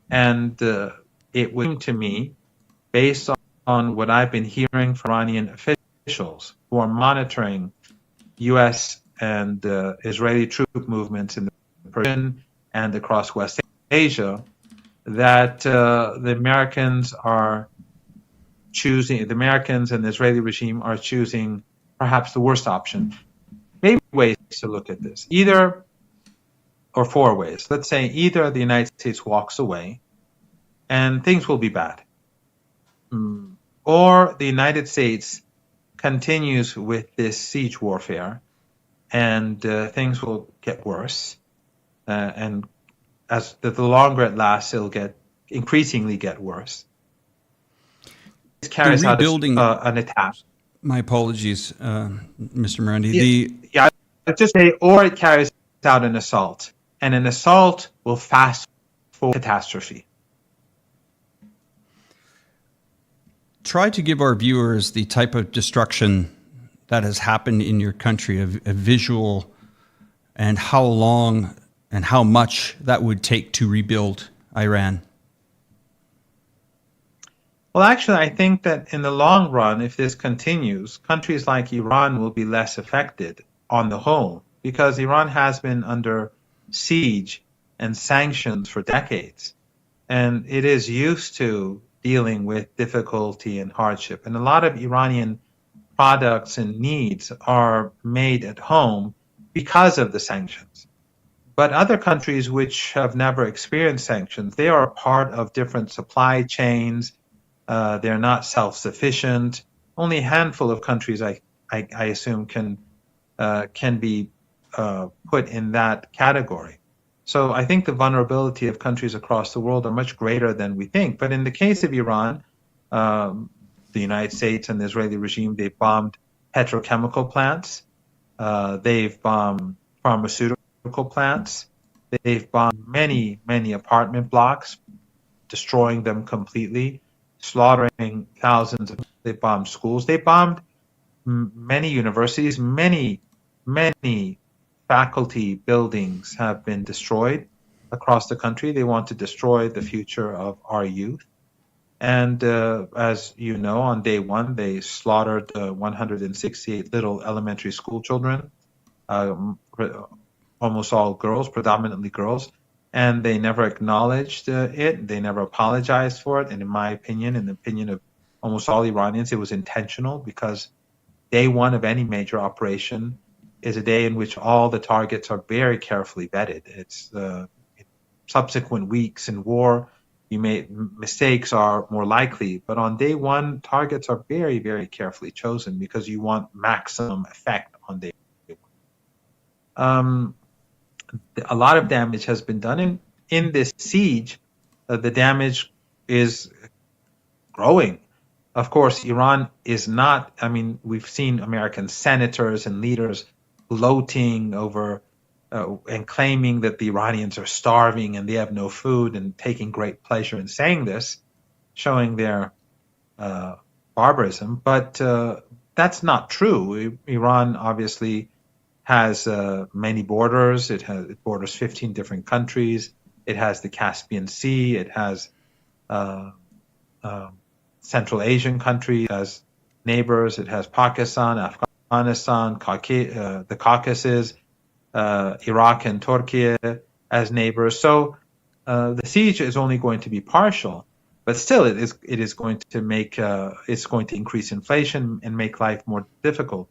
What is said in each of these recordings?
And it would seem to me, based on what I've been hearing from Iranian officials who are monitoring U.S. and Israeli troop movements in the Persian and across West Asia, that the Americans and the Israeli regime are choosing perhaps the worst option. Maybe ways to look at this, either or four ways. Let's say either the United States walks away and things will be bad, or the United States continues with this siege warfare and things will get worse. And as the longer it lasts, it'll increasingly get worse. It carries out an attack. My apologies, Mr. Marandi. I'd just say, or it carries out an assault, and an assault will fast forward catastrophe. Try to give our viewers the type of destruction that has happened in your country, a visual, and how long and how much that would take to rebuild Iran. Well, actually, I think that in the long run, if this continues, countries like Iran will be less affected on the whole, because Iran has been under siege and sanctions for decades, and it is used to dealing with difficulty and hardship. And a lot of Iranian products and needs are made at home because of the sanctions. But other countries which have never experienced sanctions, they are part of different supply chains. They're not self-sufficient. Only a handful of countries, I assume, can be put in that category. So I think the vulnerability of countries across the world are much greater than we think. But in the case of Iran, the United States and the Israeli regime, they've bombed petrochemical plants. They've bombed pharmaceutical plants. They've bombed many, many apartment blocks, destroying them completely, slaughtering thousands of. They bombed schools. They bombed many universities. Many faculty buildings have been destroyed across the country. They want to destroy the future of our youth. And as you know, on day one, they slaughtered 168 little elementary school children, almost all girls, predominantly girls. And they never acknowledged it. They never apologized for it. And in my opinion, in the opinion of almost all Iranians, it was intentional, because day one of any major operation is a day in which all the targets are very carefully vetted. It's subsequent weeks in war, mistakes are more likely, but on day one, targets are very, very carefully chosen because you want maximum effect on day one. A lot of damage has been done in this siege. The damage is growing. Of course, Iran is not. I mean, we've seen American senators and leaders gloating over and claiming that the Iranians are starving and they have no food, and taking great pleasure in saying this, showing their barbarism. But that's not true. Iran obviously has many borders. It borders 15 different countries. It has the Caspian Sea. It has Central Asian countries as neighbors. It has Pakistan, Afghanistan, the Caucasus, Iraq and Turkey as neighbors. So the siege is only going to be partial, but still it is going to increase inflation and make life more difficult,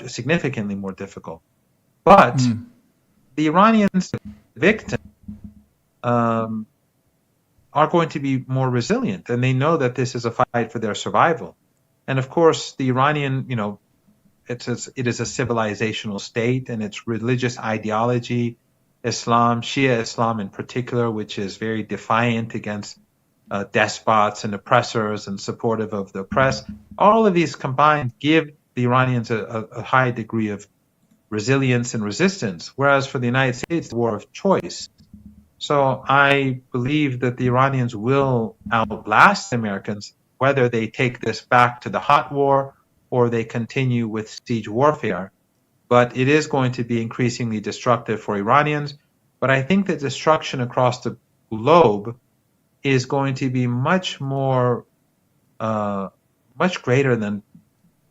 significantly more difficult. But the Iranians, the victims, are going to be more resilient, and they know that this is a fight for their survival. And of course, the Iranian, it is a civilizational state, and its religious ideology, Islam, Shia Islam in particular, which is very defiant against despots and oppressors and supportive of the oppressed. All of these combined give the Iranians a high degree of resilience and resistance, whereas for the United States, the war of choice. So I believe that the Iranians will outlast the Americans, whether they take this back to the hot war or they continue with siege warfare. But it is going to be increasingly destructive for Iranians. But I think that destruction across the globe is going to be much more, much greater than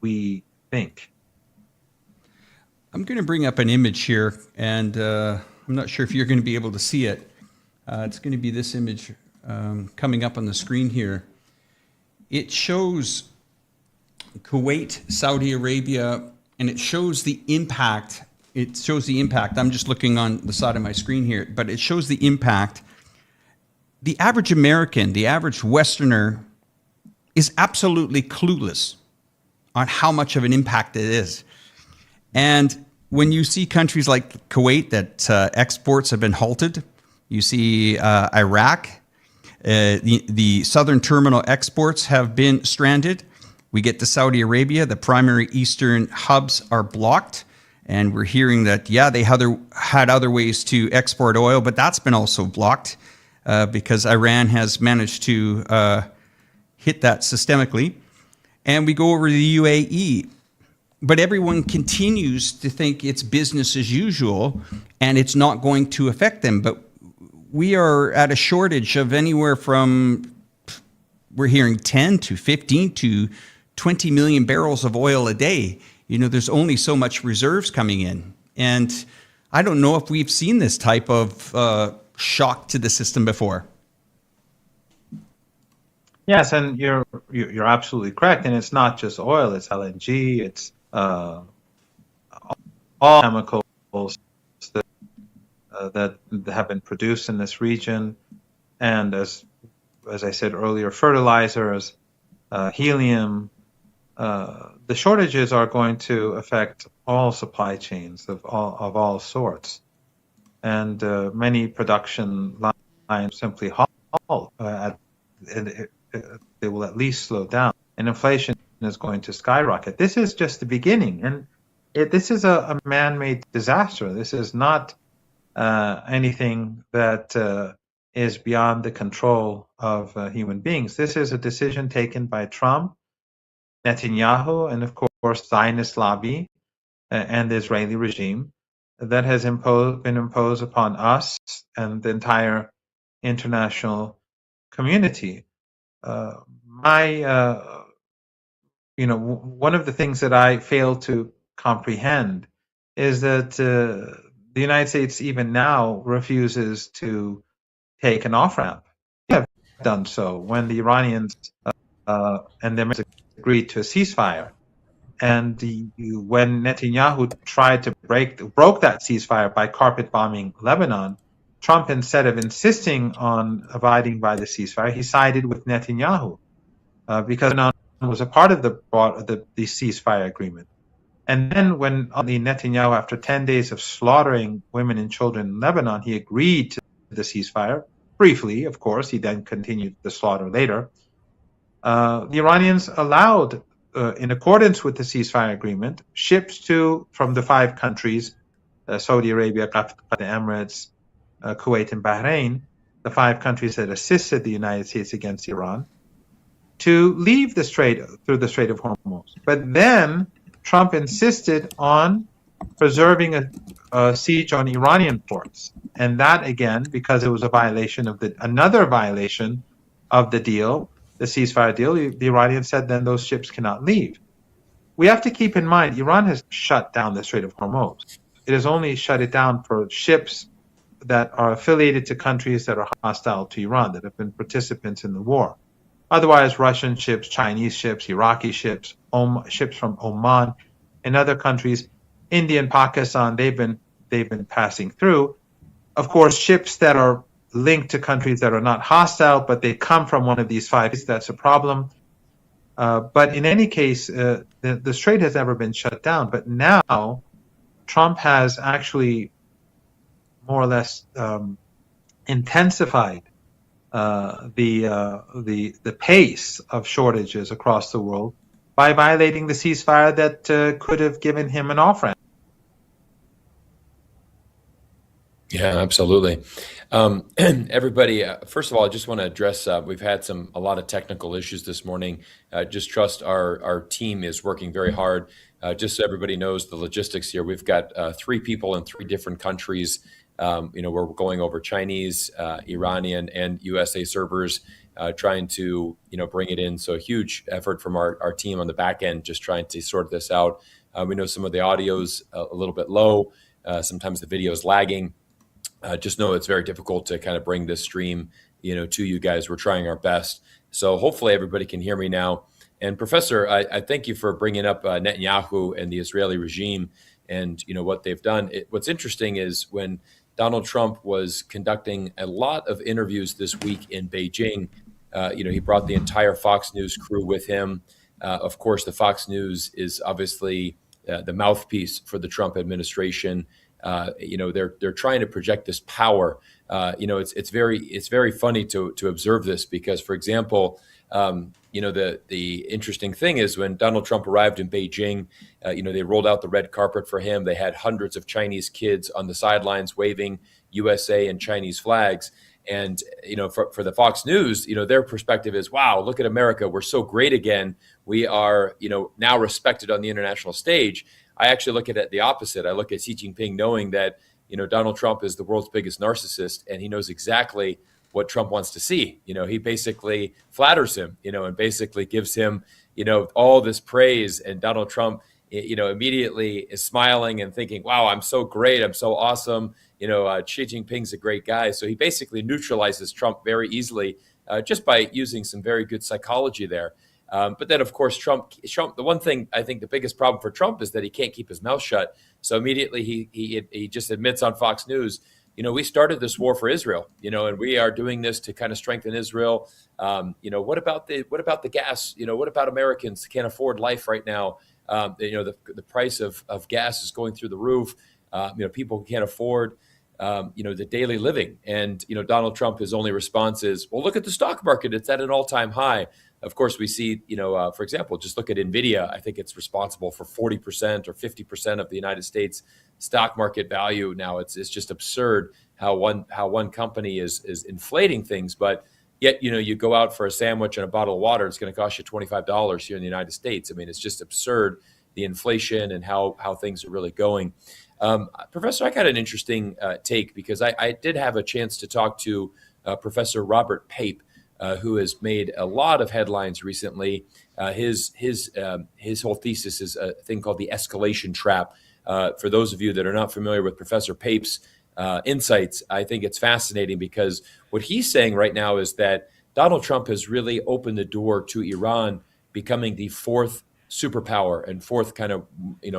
we think. I'm going to bring up an image here, and I'm not sure if you're going to be able to see it. It's going to be this image coming up on the screen here. It shows Kuwait, Saudi Arabia, and it shows the impact. It shows the impact. I'm just looking on the side of my screen here, but it shows the impact. The average American, the average Westerner, is absolutely clueless on how much of an impact it is. And when you see countries like Kuwait that exports have been halted, you see Iraq, the southern terminal exports have been stranded. We get to Saudi Arabia, the primary eastern hubs are blocked. And we're hearing that, yeah, they had other ways to export oil, but that's been also blocked because Iran has managed to hit that systemically. And we go over to the UAE. But everyone continues to think it's business as usual and it's not going to affect them. But we are at a shortage of anywhere from, we're hearing 10 to 15 to 20 million barrels of oil a day. You know, there's only so much reserves coming in. And I don't know if we've seen this type of shock to the system before. Yes, and you're absolutely correct. And it's not just oil; it's LNG, it's all chemicals that have been produced in this region, and as I said earlier, fertilizers, helium. The shortages are going to affect all supply chains of all sorts, and many production lines simply halt. They will at least slow down, and inflation is going to skyrocket. This is just the beginning, and this is a man-made disaster. This is not anything that is beyond the control of human beings. This is a decision taken by Trump, Netanyahu, and of course Zionist lobby and the Israeli regime that has been imposed upon us and the entire international community. One of the things that I fail to comprehend is that the United States even now refuses to take an off-ramp. They have done so when the Iranians and the Americans agreed to a ceasefire. And when Netanyahu tried to broke that ceasefire by carpet bombing Lebanon, Trump, instead of insisting on abiding by the ceasefire, he sided with Netanyahu because Lebanon was a part of the ceasefire agreement. And then when Netanyahu, after 10 days of slaughtering women and children in Lebanon, he agreed to the ceasefire, briefly, of course. He then continued the slaughter later. The Iranians allowed, in accordance with the ceasefire agreement, ships from the 5 countries, Saudi Arabia, Qatar, the Emirates, Kuwait, and Bahrain, the 5 countries that assisted the United States against Iran, to leave through the Strait of Hormuz. But then Trump insisted on preserving a siege on Iranian ports. And that, again, because it was another violation of the deal, the ceasefire deal, the Iranians said then those ships cannot leave. We have to keep in mind, Iran has shut down the Strait of Hormuz. It has only shut it down for ships that are affiliated to countries that are hostile to Iran, that have been participants in the war. Otherwise, Russian ships, Chinese ships, Iraqi ships, ships from Oman and other countries, India and Pakistan, they've been passing through. Of course, ships that are linked to countries that are not hostile, but they come from one of these 5, that's a problem. But in any case, the strait has never been shut down. But now, Trump has actually more or less intensified the pace of shortages across the world by violating the ceasefire that could have given him an off-ramp. Yeah, absolutely. Everybody, first of all, I just want to address, we've had a lot of technical issues this morning. Just trust our team is working very hard. Just so everybody knows the logistics here, we've got 3 people in 3 different countries We're going over Chinese, Iranian, and USA servers, trying to, bring it in. So a huge effort from our team on the back end, just trying to sort this out. We know some of the audio's a little bit low. Sometimes the video is lagging. Just know it's very difficult to kind of bring this stream, to you guys. We're trying our best. So hopefully everybody can hear me now. And Professor, I thank you for bringing up Netanyahu and the Israeli regime and, what they've done. What's interesting is when Donald Trump was conducting a lot of interviews this week in Beijing, he brought the entire Fox News crew with him. Of course, the Fox News is obviously the mouthpiece for the Trump administration. They're trying to project this power. It's very funny to observe this because, for example, the interesting thing is when Donald Trump arrived in Beijing, they rolled out the red carpet for him. They had hundreds of Chinese kids on the sidelines waving USA and Chinese flags. And, for the Fox News, their perspective is, wow, look at America. We're so great again. We are, now respected on the international stage. I actually look at it the opposite. I look at Xi Jinping knowing that, Donald Trump is the world's biggest narcissist, and he knows exactly what Trump wants to see. He basically flatters him, and basically gives him, all this praise. And Donald Trump, immediately is smiling and thinking, wow, I'm so great. I'm so awesome. Xi Jinping's a great guy. So he basically neutralizes Trump very easily just by using some very good psychology there. But then, of course, Trump, the one thing I think the biggest problem for Trump is that he can't keep his mouth shut. So immediately he just admits on Fox News, we started this war for Israel, and we are doing this to kind of strengthen Israel. What about the gas? What about Americans can't afford life right now? The price of gas is going through the roof. People who can't afford, the daily living. And, Donald Trump, his only response is, well, look at the stock market. It's at an all-time high. Of course, we see, for example, just look at NVIDIA. I think it's responsible for 40% or 50% of the United States stock market value. Now, it's just absurd how one company is inflating things. But yet, you go out for a sandwich and a bottle of water, it's going to cost you $25 here in the United States. I mean, it's just absurd, the inflation and how things are really going. Professor, I got an interesting take because I did have a chance to talk to Professor Robert Pape, who has made a lot of headlines recently. His whole thesis is a thing called the escalation trap. For those of you that are not familiar with Professor Pape's insights, I think it's fascinating because what he's saying right now is that Donald Trump has really opened the door to Iran becoming the fourth superpower and fourth kind of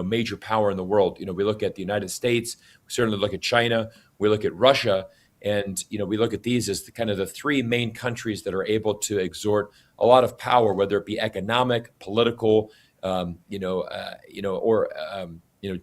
major power in the world. We look at the United States, we certainly look at China, we look at Russia. And, we look at these as the three main countries that are able to exert a lot of power, whether it be economic, political,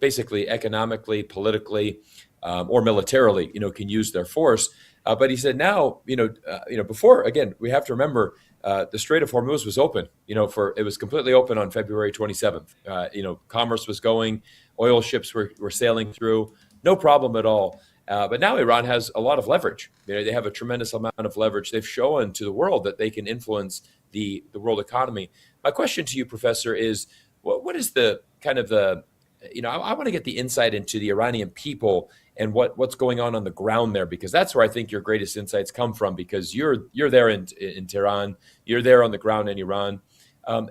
basically economically, politically, or militarily, can use their force. But he said now, before, again, we have to remember the Strait of Hormuz was open, it was completely open on February 27th. Commerce was going, oil ships were sailing through, no problem at all. But now Iran has a lot of leverage. They have a tremendous amount of leverage. They've shown to the world that they can influence the world economy. My question to you, Professor, is what is the kind of I want to get the insight into the Iranian people and what's going on the ground there, because that's where I think your greatest insights come from, because you're there in Tehran, you're there on the ground in Iran.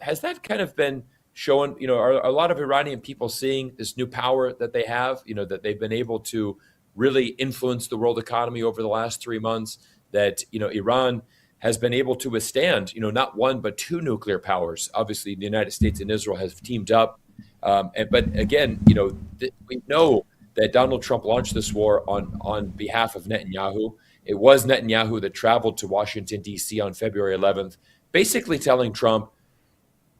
Has that kind of been shown, are a lot of Iranian people seeing this new power that they have, that they've been able to really influence the world economy over the last 3 months, that, Iran has been able to withstand, not one, but two nuclear powers. Obviously, the United States and Israel have teamed up. But again, we know that Donald Trump launched this war on behalf of Netanyahu. It was Netanyahu that traveled to Washington, D.C. on February 11th, basically telling Trump,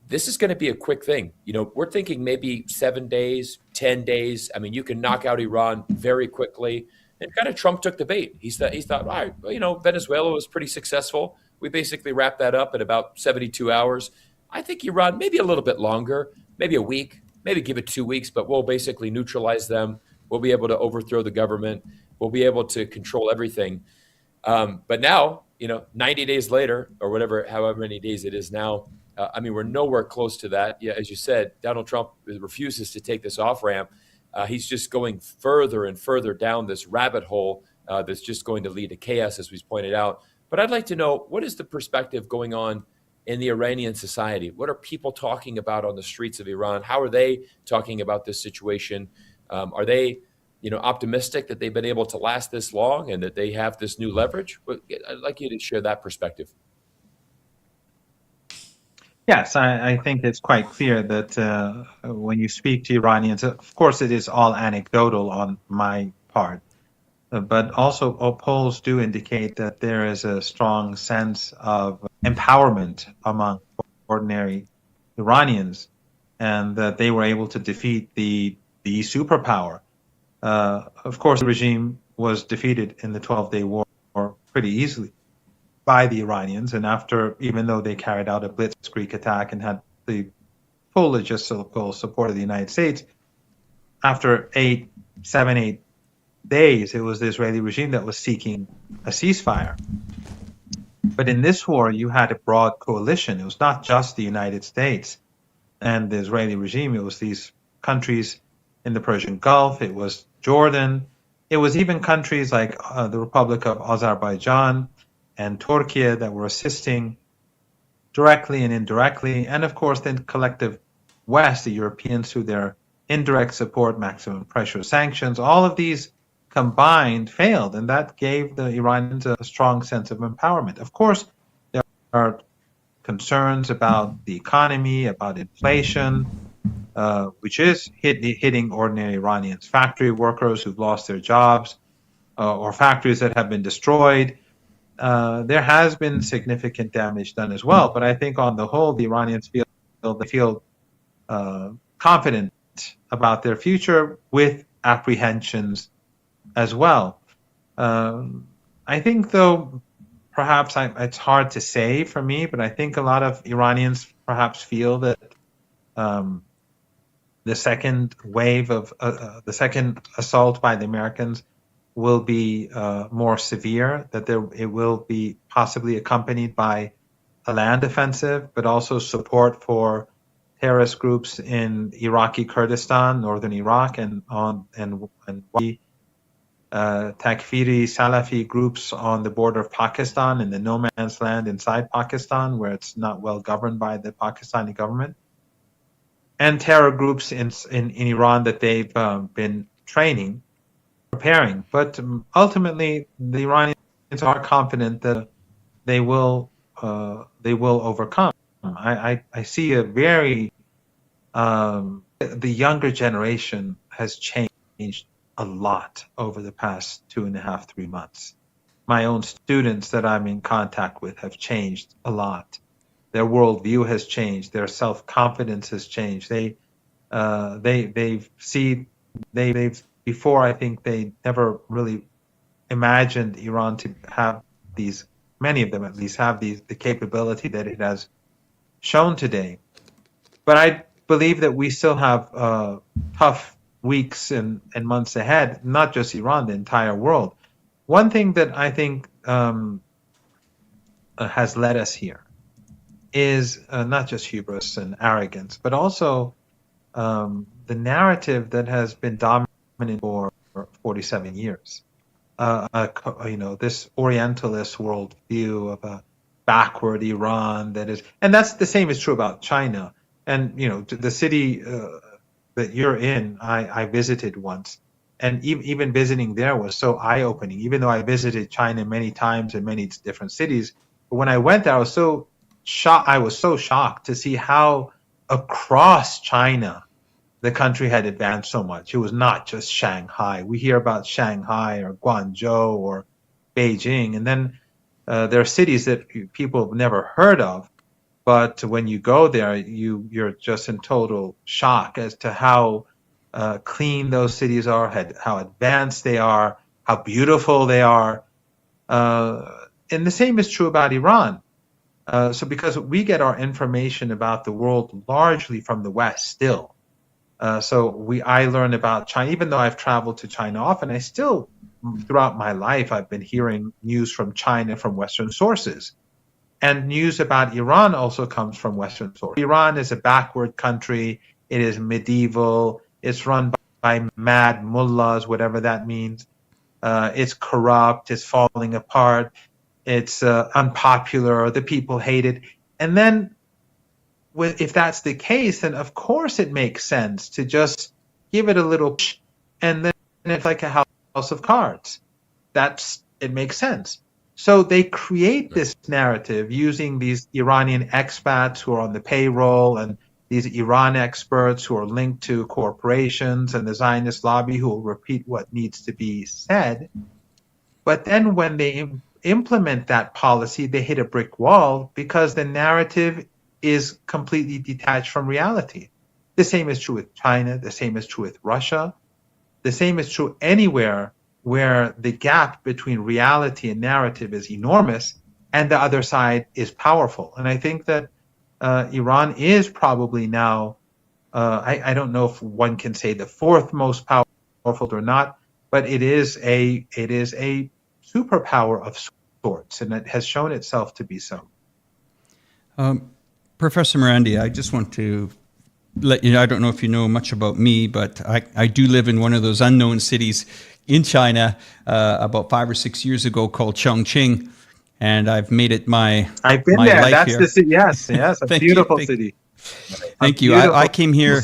this is going to be a quick thing. We're thinking maybe 7 days, 10 days. I mean, you can knock out Iran very quickly. And kind of Trump took the bait. He thought, all right, Venezuela was pretty successful. We basically wrapped that up in about 72 hours. I think Iran, maybe a little bit longer, maybe a week, maybe give it 2 weeks, but we'll basically neutralize them. We'll be able to overthrow the government. We'll be able to control everything. But now, 90 days later, or however many days it is now, we're nowhere close to that. Yeah, as you said, Donald Trump refuses to take this off ramp. He's just going further and further down this rabbit hole that's just going to lead to chaos, as we pointed out. But I'd like to know, what is the perspective going on in the Iranian society? What are people talking about on the streets of Iran? How are they talking about this situation? Are they, optimistic that they've been able to last this long and that they have this new leverage? I'd like you to share that perspective. Yes, I think it's quite clear that when you speak to Iranians, of course, it is all anecdotal on my part, but also polls do indicate that there is a strong sense of empowerment among ordinary Iranians, and that they were able to defeat the superpower. Of course, the regime was defeated in the 12-day war pretty easily by the Iranians, and even though they carried out a blitzkrieg attack and had the full logistical support of the United States, after 8 days, it was the Israeli regime that was seeking a ceasefire. But in this war, you had a broad coalition. It was not just the United States and the Israeli regime. It was these countries in the Persian Gulf. It was Jordan. It was even countries like the Republic of Azerbaijan and Turkey that were assisting directly and indirectly. And of course, the collective West, the Europeans, through their indirect support, maximum pressure sanctions, all of these combined failed. And that gave the Iranians a strong sense of empowerment. Of course, there are concerns about the economy, about inflation, which is hitting ordinary Iranians, factory workers who've lost their jobs, or factories that have been destroyed. There has been significant damage done as well, but I think on the whole, the Iranians feel confident about their future, with apprehensions as well. I think, though, perhaps it's hard to say for me, but I think a lot of Iranians perhaps feel that the second wave of the second assault by the Americans will be more severe, that it will be possibly accompanied by a land offensive, but also support for terrorist groups in Iraqi Kurdistan, northern Iraq, and Takfiri Salafi groups on the border of Pakistan, in the no man's land inside Pakistan, where it's not well governed by the Pakistani government, and terror groups in Iran that they've been preparing. But ultimately, the Iranians are confident that they will overcome. I see a very the younger generation has changed a lot over the past 2.5, 3 months. My own students that I'm in contact with have changed a lot. Their worldview has changed. Their self-confidence has changed. Before, I think they never really imagined Iran to have these, many of them at least, have the capability that it has shown today. But I believe that we still have tough weeks and months ahead, not just Iran, the entire world. One thing that I think has led us here is not just hubris and arrogance, but also the narrative that has been dominant for 47 years. This Orientalist worldview of a backward Iran and that's the same is true about China. And the city that you're in, I visited once, and even visiting there was so eye-opening. Even though I visited China many times in many different cities, but when I went there, I was so shocked to see how across China the country had advanced so much. It was not just Shanghai. We hear about Shanghai or Guangzhou or Beijing, and then there are cities that people have never heard of. But when you go there, you're just in total shock as to how clean those cities are, how advanced they are, how beautiful they are. And the same is true about Iran. So because we get our information about the world largely from the West still. I learn about China, even though I've traveled to China often, I still, throughout my life, I've been hearing news from China from Western sources. And news about Iran also comes from Western sources. Iran is a backward country. It is medieval. It's run by mad mullahs, whatever that means. It's corrupt, it's falling apart, it's unpopular, the people hate it. And then, if that's the case, then of course it makes sense to just give it a little push, and then it's like a house of cards. It makes sense. So they create this narrative using these Iranian expats who are on the payroll and these Iran experts who are linked to corporations and the Zionist lobby who will repeat what needs to be said. But then when they implement that policy, they hit a brick wall because the narrative is completely detached from reality. The same is true with China. The same is true with Russia. The same is true anywhere where the gap between reality and narrative is enormous and the other side is powerful. And I think that Iran is probably now, I don't know if one can say the fourth most powerful or not, but it is a superpower of sorts, and it has shown itself to be so. Professor Marandi, I just want to let you know, I don't know if you know much about me, but I do live in one of those unknown cities in China about 5 or 6 years ago called Chongqing, and I've made it I've been my there. life That's here. the city. Yes, a beautiful city. Thank you. I came here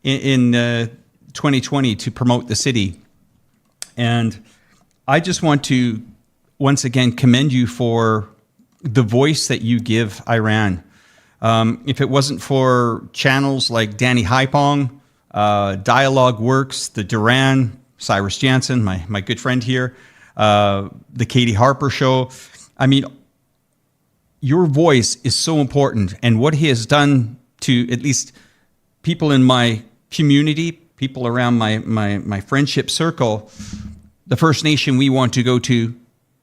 in 2020 to promote the city, and I just want to once again commend you for the voice that you give Iran. If it wasn't for channels like Danny Haipong, Dialogue Works, the Duran, Cyrus Jansen, my good friend here, the Katie Harper Show, I mean, your voice is so important. And what he has done to at least people in my community, people around my friendship circle, the first nation we want to go to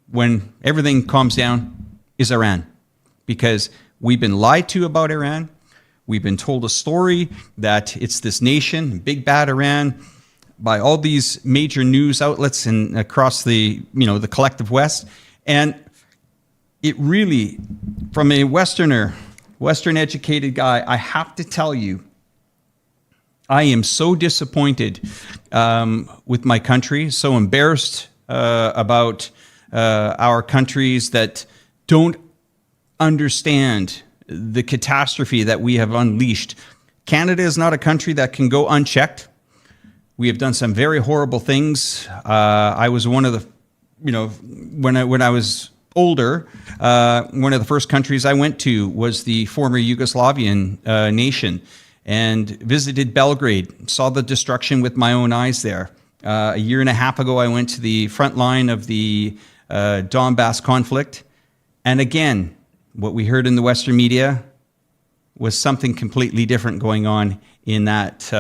when everything calms down is Iran. Because we've been lied to about Iran. We've been told a story that it's this nation, big bad Iran, by all these major news outlets and across the collective West. And it really, from a Western educated guy, I have to tell you, I am so disappointed with my country, so embarrassed about our countries that don't understand the catastrophe that we have unleashed. Canada is not a country that can go unchecked. We have done some very horrible things. I was one of the, when I was older, one of the first countries I went to was the former Yugoslavian nation, and visited Belgrade, saw the destruction with my own eyes there. A year and a half ago, I went to the front line of the Donbass conflict. And again, what we heard in the Western media was something completely different going on in that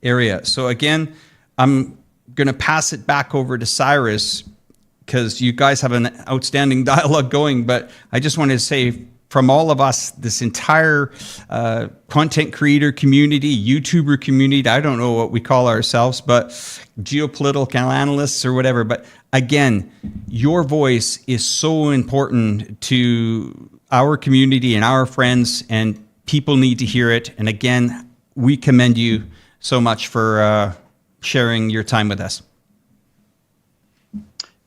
area. So again, I'm going to pass it back over to Cyrus because you guys have an outstanding dialogue going. But I just wanted to say, from all of us, this entire content creator community, YouTuber community, I don't know what we call ourselves, but geopolitical analysts or whatever. But again, your voice is so important to our community and our friends, and people need to hear it. And again, we commend you so much for sharing your time with us.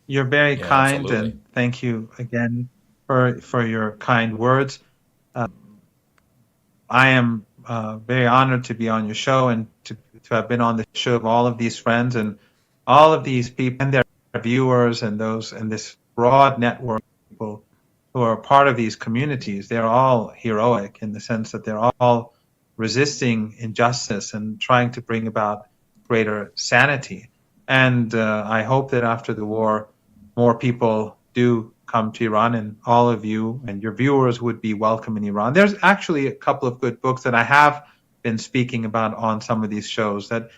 You're very kind, absolutely. and thank you again for your kind words. I am very honored to be on your show and to have been on the show of all of these friends and all of these people and their viewers and those and this broad network of people who are part of these communities. They're all heroic in the sense that they're all resisting injustice and trying to bring about greater sanity. And I hope that after the war, more people do come to Iran, and all of you and your viewers would be welcome in Iran. There's actually a couple of good books that I have been speaking about on some of these shows that,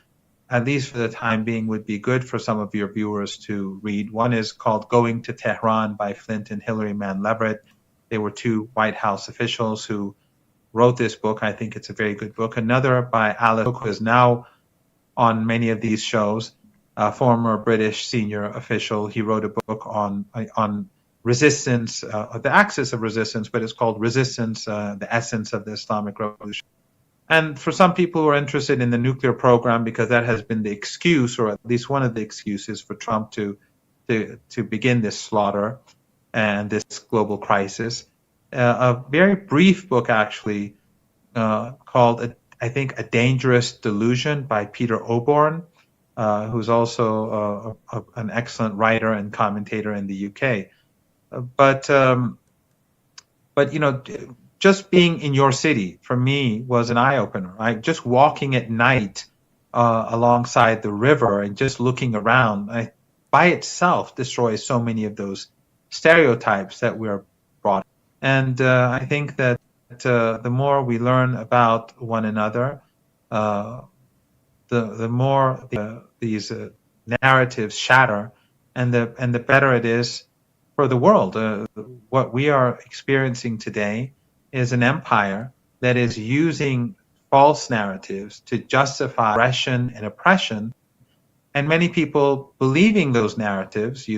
at least for the time being, would be good for some of your viewers to read. One is called Going to Tehran by Flint and Hilary Mann Leverett. They were two White House officials who wrote this book. I think it's a very good book. Another by Alice Cook, who is now on many of these shows, a former British senior official. He wrote a book on resistance, the axis of resistance, but it's called Resistance, the Essence of the Islamic Revolution. And for some people who are interested in the nuclear program, because that has been the excuse, or at least one of the excuses for Trump to begin this slaughter and this global crisis, a very brief book actually called, I think, A Dangerous Delusion by Peter Oborn, who's also an excellent writer and commentator in the UK. But just being in your city for me was an eye opener. Right, just walking at night alongside the river and just looking around, by itself destroys so many of those stereotypes that we're brought. And I think that the more we learn about one another, the more these narratives shatter, and the better it is for the world. What we are experiencing today is an empire that is using false narratives to justify aggression and oppression, and many people believing those narratives,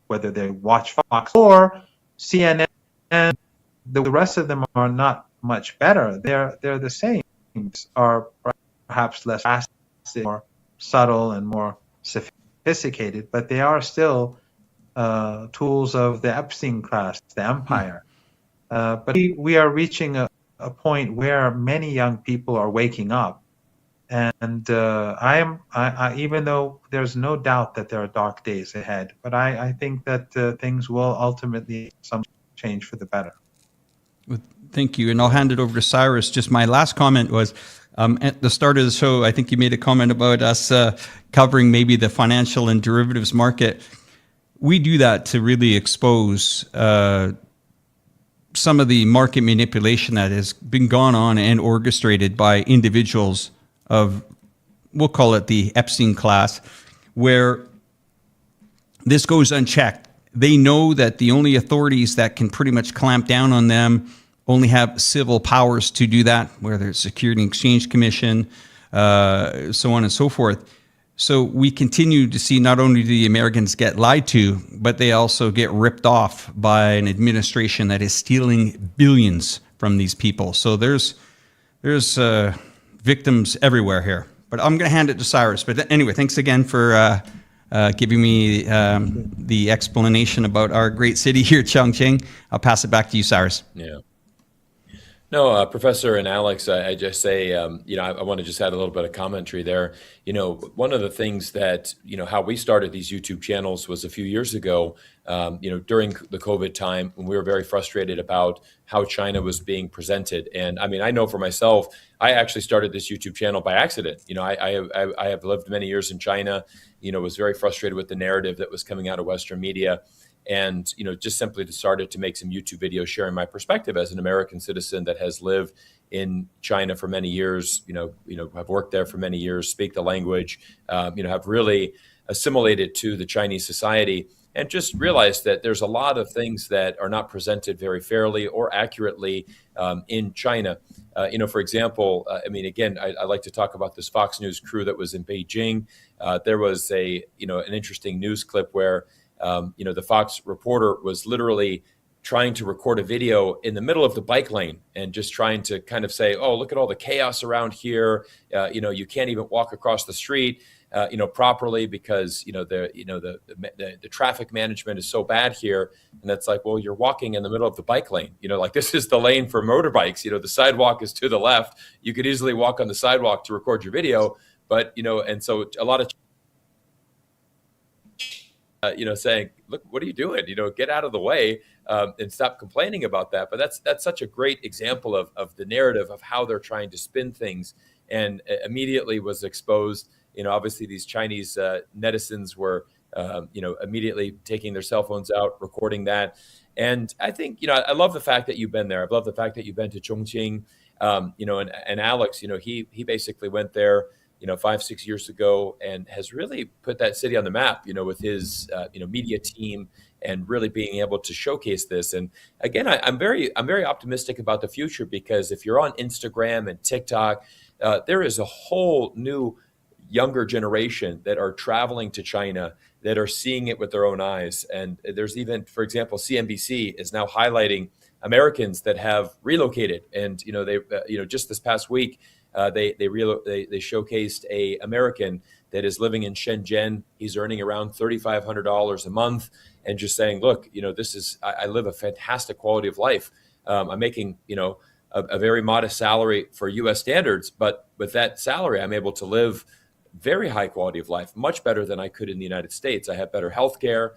whether they watch Fox or CNN. The rest of them are not much better. They're the same. Are perhaps less drastic, more subtle, and more sophisticated, but they are still tools of the Epstein class, the empire. But we are reaching a point where many young people are waking up, and I even though there's no doubt that there are dark days ahead, but I think that things will ultimately some change for the better. Thank you. And I'll hand it over to Cyrus. Just my last comment was at the start of the show, I think you made a comment about us covering maybe the financial and derivatives market. We do that to really expose some of the market manipulation that has been gone on and orchestrated by individuals of, we'll call it the Epstein class, where this goes unchecked. They know that the only authorities that can pretty much clamp down on them only have civil powers to do that, whether it's Security and Exchange Commission, so on and so forth. So we continue to see not only do the Americans get lied to, but they also get ripped off by an administration that is stealing billions from these people. So there's victims everywhere here. But I'm going to hand it to Cyrus. But anyway, thanks again for giving me the explanation about our great city here, Chongqing. I'll pass it back to you, Cyrus. Yeah. No, Professor and Alex, I just say, I want to just add a little bit of commentary there. One of the things that, how we started these YouTube channels was a few years ago, during the COVID time, when we were very frustrated about how China was being presented. And I mean, I know for myself, I actually started this YouTube channel by accident. I have lived many years in China, was very frustrated with the narrative that was coming out of Western media. And, just simply started to make some YouTube videos sharing my perspective as an American citizen that has lived in China for many years, have worked there for many years, speak the language, have really assimilated to the Chinese society, and just realized that there's a lot of things that are not presented very fairly or accurately in China. For example, again, I like to talk about this Fox News crew that was in Beijing. There was an interesting news clip where the Fox reporter was literally trying to record a video in the middle of the bike lane and just trying to kind of say, oh, look at all the chaos around here. You can't even walk across the street, properly because, the traffic management is so bad here. And that's like, well, you're walking in the middle of the bike lane, this is the lane for motorbikes. The sidewalk is to the left. You could easily walk on the sidewalk to record your video. But, and so a lot of saying, look, what are you doing? Get out of the way and stop complaining about that. But that's such a great example of the narrative of how they're trying to spin things, and immediately was exposed. Obviously these Chinese netizens were, immediately taking their cell phones out, recording that. And I think, I love the fact that you've been there. I love the fact that you've been to Chongqing, and Alex, he basically went there 5-6 years ago, and has really put that city on the map, with his, media team, and really being able to showcase this. And again, I'm very optimistic about the future, because if you're on Instagram and TikTok, there is a whole new younger generation that are traveling to China, that are seeing it with their own eyes. And there's even, for example, CNBC is now highlighting Americans that have relocated. And, they, just this past week, They showcased a American that is living in Shenzhen. He's earning around $3,500 a month, and just saying, look, I live a fantastic quality of life. I'm making a very modest salary for U.S. standards, but with that salary, I'm able to live very high quality of life, much better than I could in the United States. I have better health care.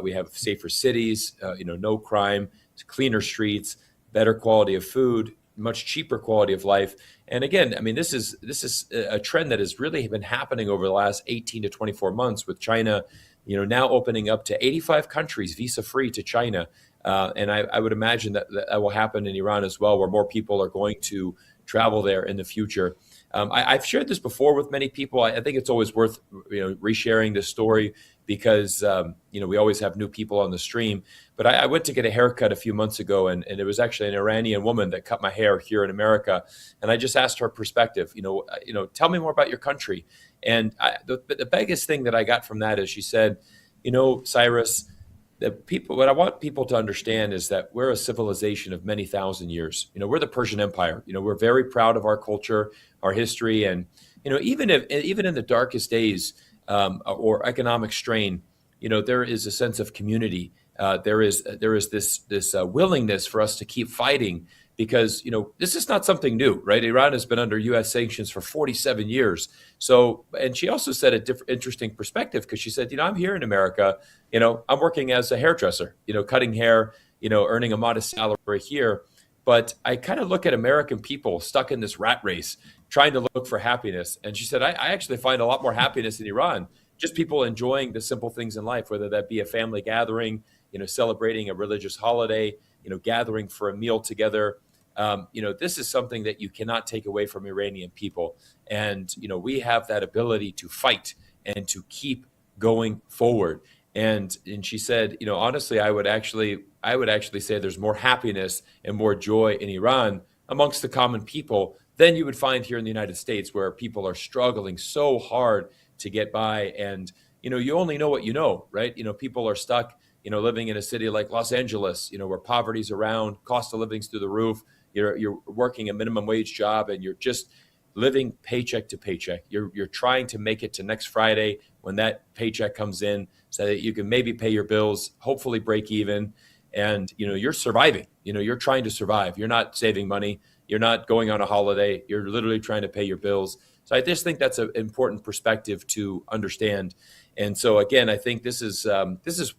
We have safer cities, no crime, cleaner streets, better quality of food, much cheaper quality of life. And again, I mean, this is a trend that has really been happening over the last 18 to 24 months, with China, now opening up to 85 countries visa-free to China. And I would imagine that will happen in Iran as well, where more people are going to travel there in the future. I've shared this before with many people. I think it's always worth resharing this story, because we always have new people on the stream. But I went to get a haircut a few months ago, and it was actually an Iranian woman that cut my hair here in America. And I just asked her perspective. Tell me more about your country. And the biggest thing that I got from that is she said, Cyrus, what I want people to understand is that we're a civilization of many thousand years. We're the Persian Empire. We're very proud of our culture, our history, and even in the darkest days or economic strain, there is a sense of community. There is this willingness for us to keep fighting, because this is not something new, right? Iran has been under U.S. sanctions for 47 years. So, and she also said a interesting perspective, because she said, I'm here in America, I'm working as a hairdresser, cutting hair, earning a modest salary here. But I kind of look at American people stuck in this rat race, trying to look for happiness. And she said, I actually find a lot more happiness in Iran, just people enjoying the simple things in life, whether that be a family gathering, celebrating a religious holiday, gathering for a meal together. This is something that you cannot take away from Iranian people. And, we have that ability to fight and to keep going forward. And she said, honestly, I would actually say there's more happiness and more joy in Iran amongst the common people than you would find here in the United States, where people are struggling so hard to get by. And, you only know what you know, right? People are stuck, living in a city like Los Angeles, where poverty's around, cost of living's through the roof. You're working a minimum wage job, and you're just living paycheck to paycheck. You're trying to make it to next Friday when that paycheck comes in, so that you can maybe pay your bills, hopefully break even. And, you're surviving. You're trying to survive. You're not saving money. You're not going on a holiday. You're literally trying to pay your bills. So I just think that's an important perspective to understand. And so, again, I think this is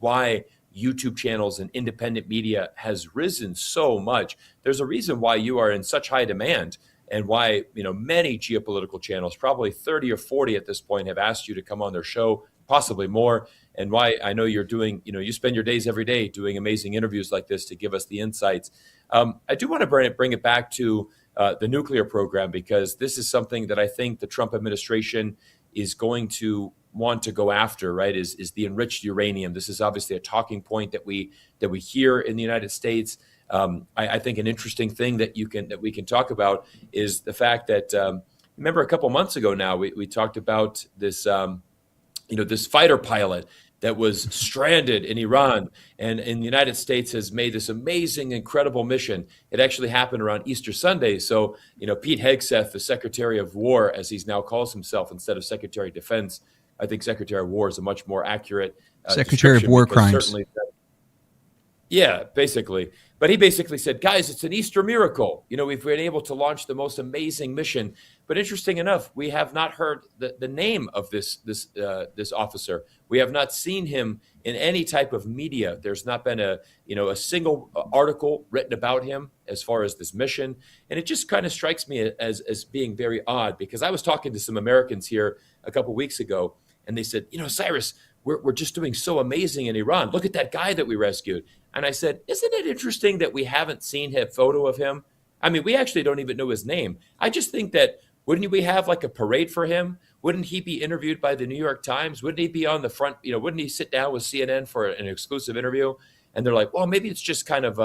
why YouTube channels and independent media has risen so much. There's a reason why you are in such high demand, and why many geopolitical channels, probably 30 or 40 at this point, have asked you to come on their show, possibly more. And why I know you're doing, you spend your days every day doing amazing interviews like this to give us the insights. I do want to bring it back to the nuclear program, because this is something that I think the Trump administration is going to want to go after, right? Is the enriched uranium. This is obviously a talking point that we hear in the United States. I think an interesting thing that we can talk about is the fact that remember a couple months ago now we talked about this this fighter pilot that was stranded in Iran, and in the United States has made this amazing, incredible mission. It actually happened around Easter Sunday. So, Pete Hegseth, the Secretary of War, as he's now calls himself, instead of Secretary of Defense, I think Secretary of War is a much more accurate Secretary of War Crimes. Yeah, basically. But he basically said, guys, it's an Easter miracle. We've been able to launch the most amazing mission. But interesting enough, we have not heard the name of this officer. We have not seen him in any type of media. There's not been a single article written about him as far as this mission. And it just kind of strikes me as being very odd, because I was talking to some Americans here a couple weeks ago, and they said, Cyrus, we're just doing so amazing in Iran. Look at that guy that we rescued. And I said, isn't it interesting that we haven't seen a photo of him? I mean, we actually don't even know his name. I just think that, wouldn't we have like a parade for him? Wouldn't he be interviewed by the New York Times? Wouldn't he be on the front? Wouldn't he sit down with CNN for an exclusive interview? And they're like, well, maybe it's just kind of,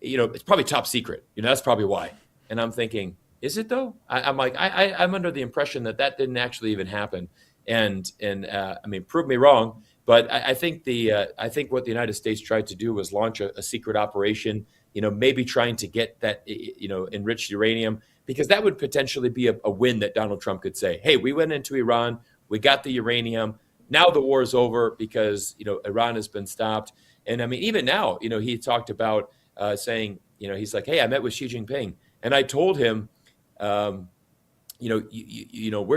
it's probably top secret. That's probably why. And I'm thinking, is it though? I'm under the impression that didn't actually even happen. And I mean, prove me wrong. But I think what the United States tried to do was launch a secret operation, maybe trying to get that, enriched uranium, because that would potentially be a win that Donald Trump could say, hey, we went into Iran, we got the uranium. Now the war is over because, Iran has been stopped. And I mean, even now, he talked about saying, he's like, hey, I met with Xi Jinping and I told him, we're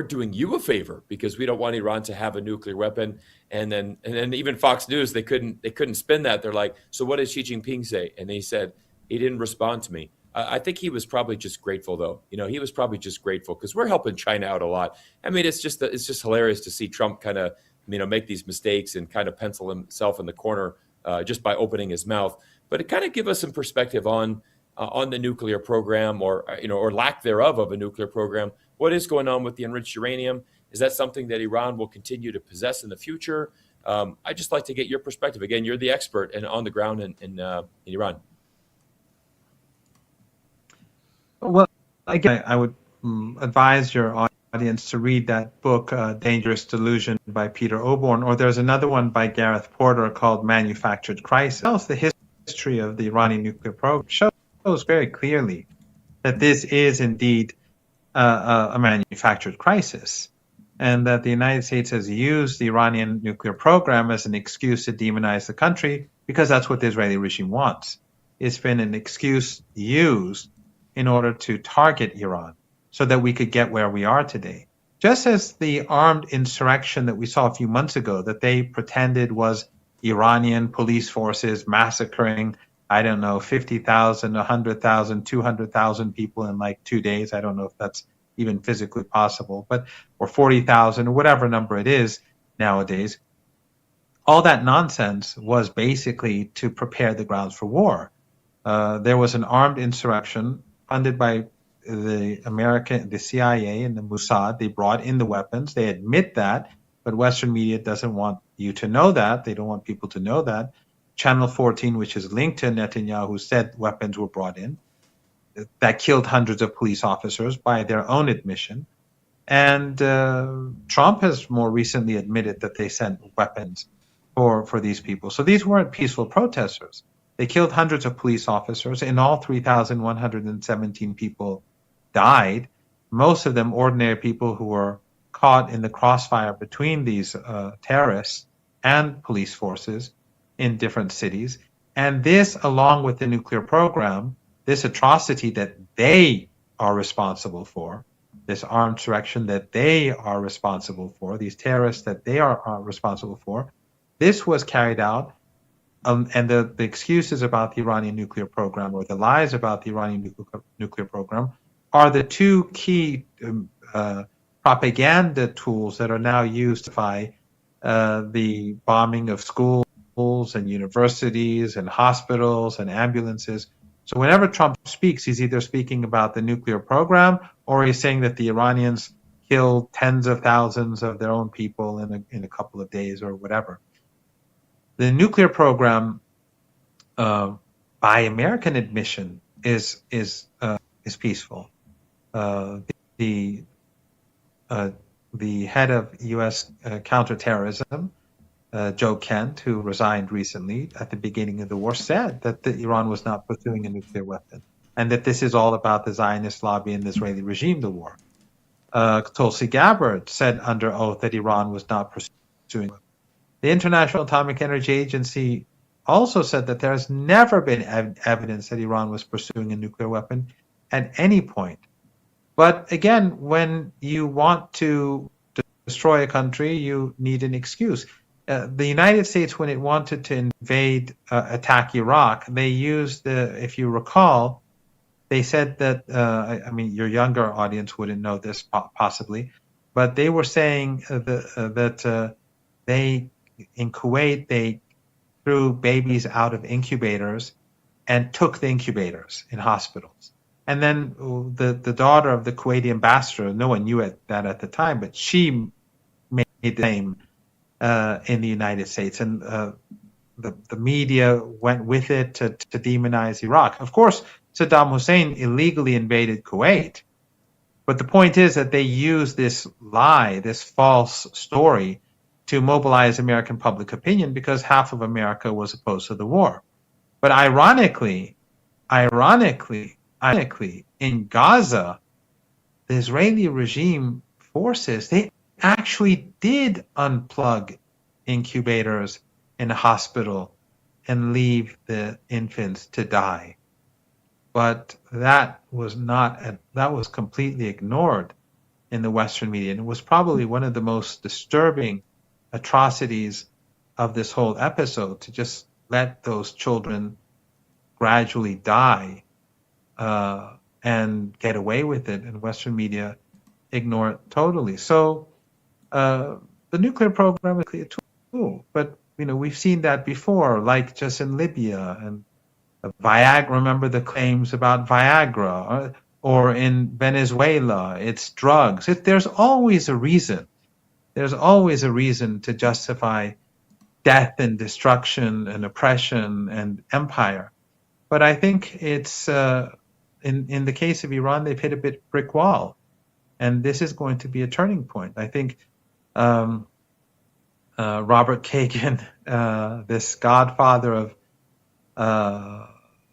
doing you a favor because we don't want Iran to have a nuclear weapon. And then even Fox News, they couldn't spin that. They're like, so what did Xi Jinping say? And he said, he didn't respond to me. I think he was probably just grateful, though. He was probably just grateful because we're helping China out a lot. I mean, it's just hilarious to see Trump kind of, make these mistakes and kind of pencil himself in the corner just by opening his mouth. But it kind of give us some perspective on the nuclear program, or lack thereof of a nuclear program. What is going on with the enriched uranium? Is that something that Iran will continue to possess in the future? I'd just like to get your perspective. Again, you're the expert and on the ground in Iran. Well, again, I would advise your audience to read that book, Dangerous Delusion by Peter Oborn, or there's another one by Gareth Porter called Manufactured Crisis. It tells the history of the Iranian nuclear program, shows very clearly that this is indeed a manufactured crisis, and that the United States has used the Iranian nuclear program as an excuse to demonize the country because that's what the Israeli regime wants. It's been an excuse used in order to target Iran so that we could get where we are today. Just as the armed insurrection that we saw a few months ago that they pretended was Iranian police forces massacring, 50,000, 100,000, 200,000 people in like 2 days. I don't know if that's even physically possible, or 40,000 or whatever number it is nowadays. All that nonsense was basically to prepare the grounds for war. There was an armed insurrection funded by the CIA and the Mossad. They brought in the weapons. They admit that, but Western media doesn't want you to know that. They don't want people to know that. Channel 14, which is linked to Netanyahu, said weapons were brought in that killed hundreds of police officers by their own admission. And Trump has more recently admitted that they sent weapons for these people. So these weren't peaceful protesters. They killed hundreds of police officers. In all, 3,117 people died, most of them ordinary people who were caught in the crossfire between these terrorists and police forces in different cities. And this, along with the nuclear program, this atrocity that they are responsible for, this armed insurrection that they are responsible for, these terrorists that they are responsible for, this was carried out. And the excuses about the Iranian nuclear program, or the lies about the Iranian nuclear program, are the two key propaganda tools that are now used to fight the bombing of schools and universities and hospitals and ambulances. So whenever Trump speaks, he's either speaking about the nuclear program or he's saying that the Iranians killed tens of thousands of their own people in a couple of days or whatever. The nuclear program, by American admission, is peaceful. The head of U.S. counterterrorism, Joe Kent, who resigned recently at the beginning of the war, said that Iran was not pursuing a nuclear weapon, and that this is all about the Zionist lobby and the Israeli regime, the war. Tulsi Gabbard said under oath that Iran was not pursuing. The International Atomic Energy Agency also said that there has never been evidence that Iran was pursuing a nuclear weapon at any point. But again, when you want to destroy a country, you need an excuse. The United States, when it wanted to attack Iraq, they used if you recall, they said that, your younger audience wouldn't know this possibly, but they were saying that in Kuwait, they threw babies out of incubators and took the incubators in hospitals. And then the daughter of the Kuwaiti ambassador, no one knew that at the time, but she made the claim in the United States. And the media went with it to demonize Iraq. Of course, Saddam Hussein illegally invaded Kuwait. But the point is that they used this lie, this false story, to mobilize American public opinion because half of America was opposed to the war. But ironically, in Gaza, the Israeli regime forces, they actually did unplug incubators in a hospital and leave the infants to die. But that was that was completely ignored in the Western media. And it was probably one of the most disturbing atrocities of this whole episode, to just let those children gradually die and get away with it, and Western media ignore it totally. So the nuclear program is a tool, but we've seen that before, like just in Libya and Viagra. Remember the claims about Viagra, or in Venezuela, it's drugs. There's always a reason. There's always a reason to justify death and destruction and oppression and empire. But I think it's in the case of Iran, they've hit a brick wall, and this is going to be a turning point. I think Robert Kagan, this godfather of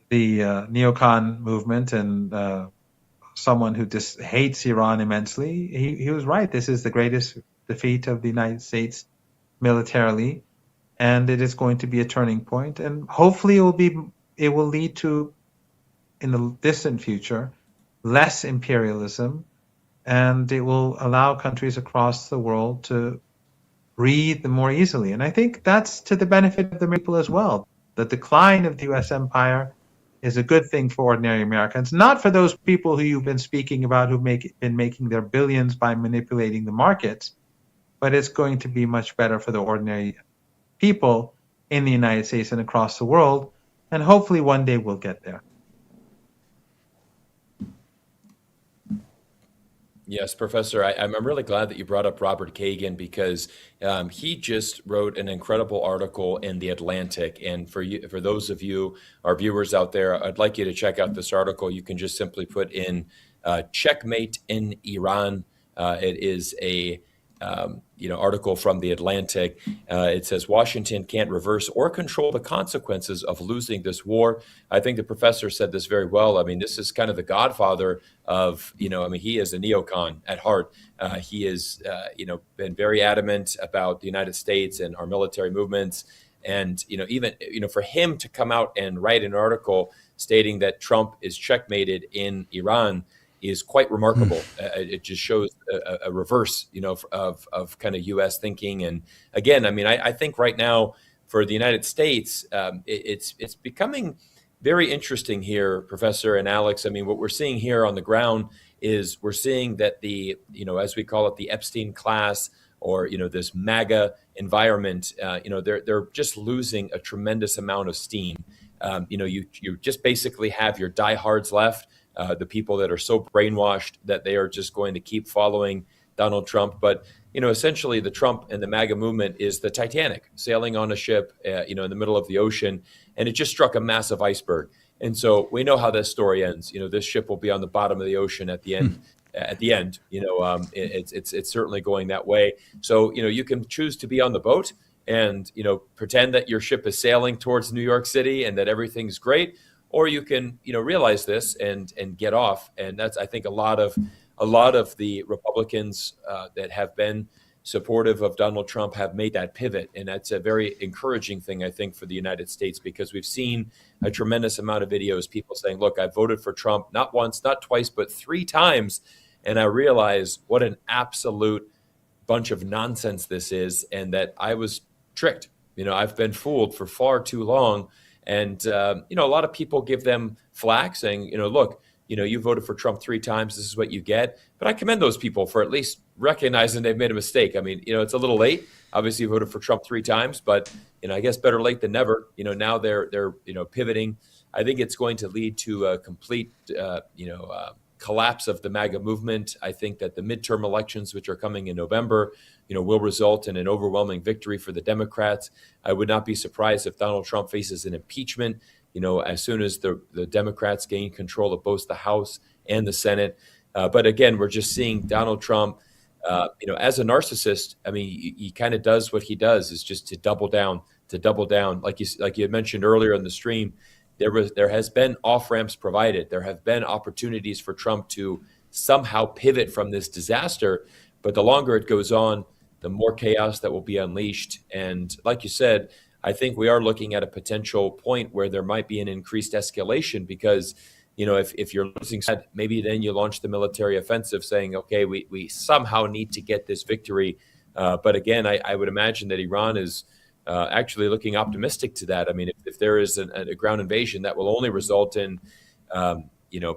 the neocon movement, and someone who just hates Iran immensely, he was right. This is the greatest defeat of the United States militarily, and it is going to be a turning point. And hopefully, it will lead to, in the distant future, less imperialism, and it will allow countries across the world to breathe more easily. And I think that's to the benefit of the people as well. The decline of the U.S. empire is a good thing for ordinary Americans, not for those people who you've been speaking about who've been making their billions by manipulating the markets, but it's going to be much better for the ordinary people in the United States and across the world. And hopefully one day we'll get there. Yes, Professor, I'm really glad that you brought up Robert Kagan, because he just wrote an incredible article in The Atlantic. And for those of you, our viewers out there, I'd like you to check out this article. You can just simply put in checkmate in Iran. It is a article from The Atlantic. It says Washington can't reverse or control the consequences of losing this war. I think the professor said this very well. I mean, this is kind of the godfather of, he is a neocon at heart. He is, been very adamant about the United States and our military movements. And, even, for him to come out and write an article stating that Trump is checkmated in Iran is quite remarkable. It just shows a reverse, of kind of U.S. thinking. And again, I think right now for the United States, it's becoming very interesting here, Professor and Alex. What we're seeing here on the ground is we're seeing that the, as we call it, the Epstein class, or this MAGA environment, they're just losing a tremendous amount of steam. You just basically have your diehards left. The people that are so brainwashed that they are just going to keep following Donald Trump. But, essentially the Trump and the MAGA movement is the Titanic sailing on a ship, in the middle of the ocean, and it just struck a massive iceberg. And so we know how this story ends. This ship will be on the bottom of the ocean at the end. It's certainly going that way. So, you can choose to be on the boat and, pretend that your ship is sailing towards New York City and that everything's great. Or you can, realize this and get off. And that's, I think, a lot of the Republicans that have been supportive of Donald Trump have made that pivot. And that's a very encouraging thing, I think, for the United States, because we've seen a tremendous amount of videos, people saying, look, I voted for Trump not once, not twice, but 3 times. And I realize what an absolute bunch of nonsense this is, and that I was tricked. I've been fooled for far too long. And, a lot of people give them flack saying, look, you voted for Trump 3 times. This is what you get. But I commend those people for at least recognizing they've made a mistake. It's a little late. Obviously, you voted for Trump 3 times, but, I guess better late than never. Now they're pivoting. I think it's going to lead to a complete, collapse of the MAGA movement. I think that the midterm elections, which are coming in November, will result in an overwhelming victory for the Democrats. I would not be surprised if Donald Trump faces an impeachment, as soon as the Democrats gain control of both the House and the Senate. But again, we're just seeing Donald Trump, as a narcissist. He kind of does what he does, is just to double down. Like you had mentioned earlier in the stream, there has been off ramps provided. There have been opportunities for Trump to somehow pivot from this disaster. But the longer it goes on, the more chaos that will be unleashed. And like you said, I think we are looking at a potential point where there might be an increased escalation because, if you're losing, maybe then you launch the military offensive saying, okay, we somehow need to get this victory. But again, I would imagine that Iran is actually looking optimistic to that. I mean, if there is a ground invasion, that will only result in,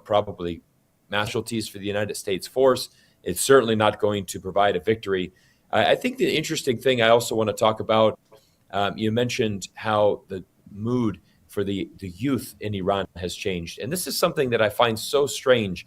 probably casualties for the United States force. It's certainly not going to provide a victory. I think the interesting thing I also want to talk about, you mentioned how the mood for the youth in Iran has changed. And this is something that I find so strange.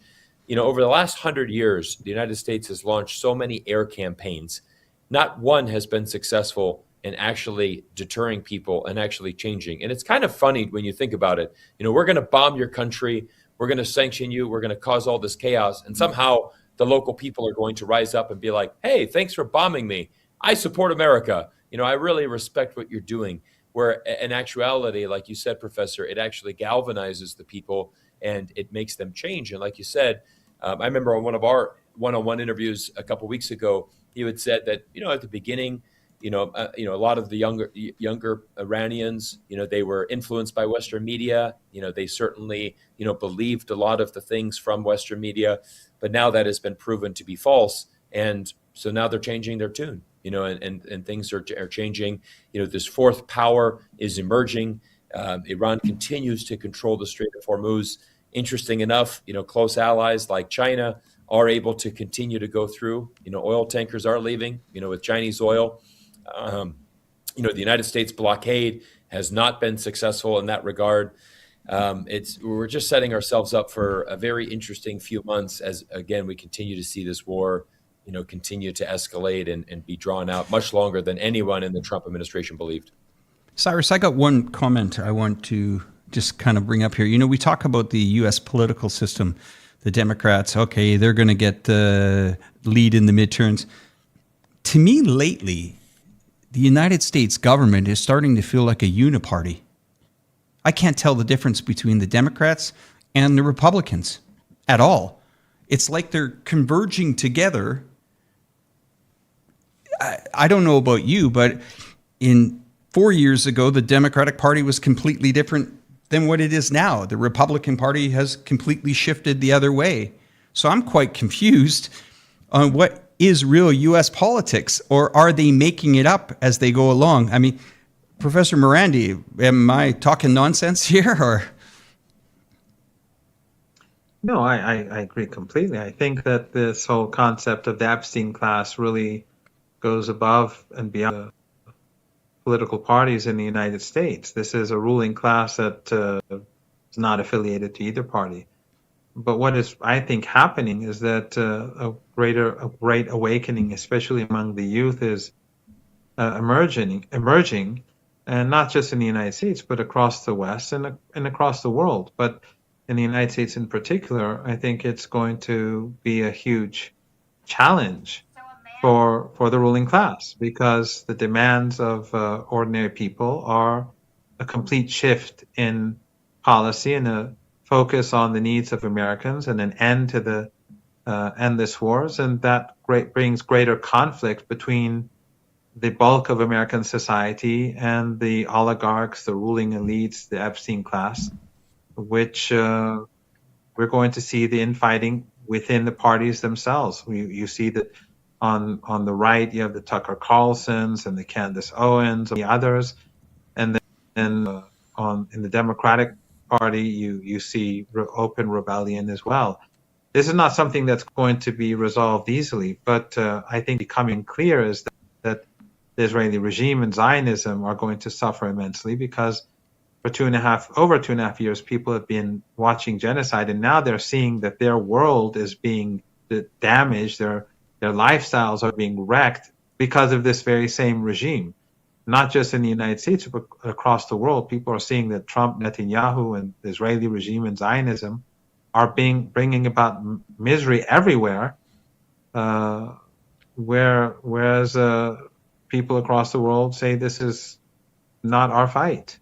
Over the last 100 years, the United States has launched so many air campaigns. Not one has been successful in actually deterring people and actually changing. And it's kind of funny when you think about it. We're going to bomb your country. We're going to sanction you. We're going to cause all this chaos. And somehow the local people are going to rise up and be like, hey, thanks for bombing me. I support America. I really respect what you're doing. Where in actuality, like you said, Professor, it actually galvanizes the people and it makes them change. And like you said, I remember on one of our one-on-one interviews a couple of weeks ago, you had said that, at the beginning, a lot of the younger Iranians, they were influenced by Western media. They certainly, believed a lot of the things from Western media, but now that has been proven to be false. And so now they're changing their tune, and things are changing. This fourth power is emerging. Iran continues to control the Strait of Hormuz. Interesting enough, close allies like China are able to continue to go through. Oil tankers are leaving, with Chinese oil. The United States blockade has not been successful in that regard. We're just setting ourselves up for a very interesting few months as, again, we continue to see this war, continue to escalate and be drawn out much longer than anyone in the Trump administration believed. Cyrus, I got one comment I want to just kind of bring up here. We talk about the U.S. political system. The Democrats, okay, they're going to get the lead in the midterms. To me, lately, the United States government is starting to feel like a uniparty. I can't tell the difference between the Democrats and the Republicans at all. It's like they're converging together. I don't know about you, but 4 years ago, the Democratic Party was completely different than what it is now. The Republican Party has completely shifted the other way. So I'm quite confused on what is real U.S. politics, or are they making it up as they go along? I mean, Professor Marandi, am I talking nonsense here, or? No, I agree completely. I think that this whole concept of the Epstein class really goes above and beyond the political parties in the United States. This is a ruling class that is not affiliated to either party. But what is, I think, happening is that a great awakening, especially among the youth, is emerging, and not just in the United States, but across the West and across the world. But in the United States in particular, I think it's going to be a huge challenge for the ruling class, because the demands of ordinary people are a complete shift in policy and a focus on the needs of Americans and an end to the endless wars, and that brings greater conflict between the bulk of American society and the oligarchs, the ruling elites, the Epstein class, which we're going to see the infighting within the parties themselves. You see that on the right, you have the Tucker Carlsons and the Candace Owens and the others, and then in the Democratic Party, you see open rebellion as well. This is not something that's going to be resolved easily, but I think becoming clear is that the Israeli regime and Zionism are going to suffer immensely, because for over 2.5 years, people have been watching genocide, and now they're seeing that their world is being damaged, their lifestyles are being wrecked because of this very same regime. Not just in the United States, but across the world, people are seeing that Trump, Netanyahu, and the Israeli regime and Zionism are bringing about misery everywhere, whereas people across the world say this is not our fight.